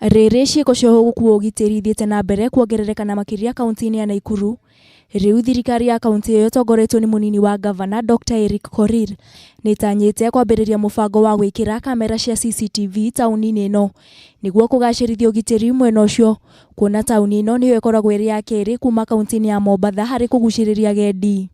Rĩrĩ ciĩko cia gũkuua ugitiri ithiĩte na mbere kuongerereka na makiria kaunti-ini ya Naikuru. Rĩu thirikari ya kaunti ĩyo ũtongoretio nĩ munini wa ngabana Dr. Korir nĩ itanyĩte kwambiriria mũbango wa gwikira kamera cia CCTV tauni-ini ĩno niguo kugacirithia ugitiri mwena ũcio, kuona tauni ĩno nĩyo ĩkoragwo ĩrĩ ya kerĩ kuma kaunti-ini ya Mombatha harĩ kugucĩrĩria agendi.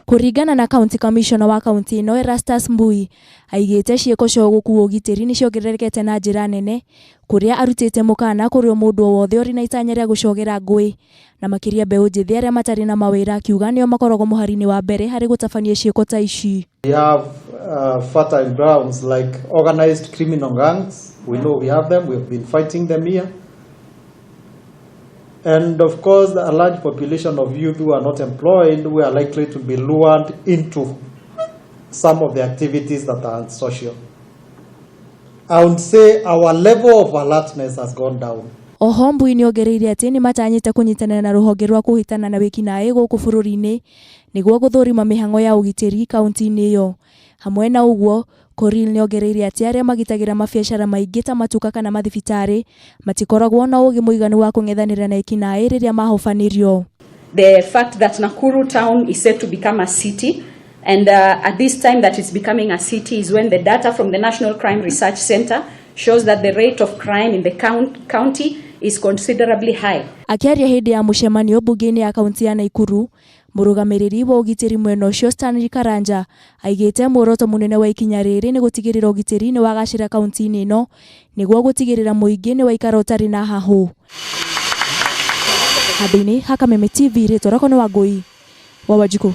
Kuringana na county commissioner wa kaunti-ino Erastus Mbui, aigĩte ciĩko cia gũkuua ugitiri nĩ ciongererekete na njĩra nene, kuria arutĩte mũkana kũrĩ mũndũ wothe ũrĩ na itanya rĩa gũcogera ngũĩ, na makiria mbeũ njĩthĩ arĩa matarĩ na mawĩra akiuga nĩo makoragwo mũhari-inĩ wa mbere harĩ gũtabania ciĩko ta ici. We have fertile grounds like organized criminal gangs. We know we have them. We have been fighting them here. And of course, a large population of youth who are not employed, who are likely to be lured into some of the activities that are unsocial. I would say our level of alertness has gone down. Oho Mbui nĩongereire atĩ nĩ matanyĩte kũnyitanĩra na rũhonge rwa kũhĩtana na wĩkinaĩ gũkũ bũrũri-inĩ nĩguo gũthũrima mĩhang'o ya ugitiri kaunti-inĩ ĩyo. Hamwe na ũguo, Korir nĩongereire atĩ arĩa magitagĩra mabiacara maingĩ ta matuka kana mathibitarĩ matikoragwo na ũgĩ mũiganu wa kũng'ethanĩra na wĩkinaĩ rĩrĩa mahobanĩrio. The fact that Nakuru town is set to become a city, and at this time that it's becoming a city is when the data from the National Crime Research Center shows that the rate of crime in the county is considerably high. Akiaria hĩndĩ ya mũcemanio mbunge-inĩ ya kaunti ya Naikuru, mũrũgamĩrĩri wa ugitiri mwena ũcio Stanley Karanja aigĩte muoroto mũnene wa ikinya rĩrĩ nĩ gũtigĩrĩra ugitiri nĩ wagacĩra kaunti-inĩ ĩno nĩguo gũtigĩrĩra mũingĩ nĩ waikara ũtarĩ na hahũ. Handũ-inĩ ha Kameme TV, rĩtwa rĩakwa nĩ Wangui wa Wanjikũ.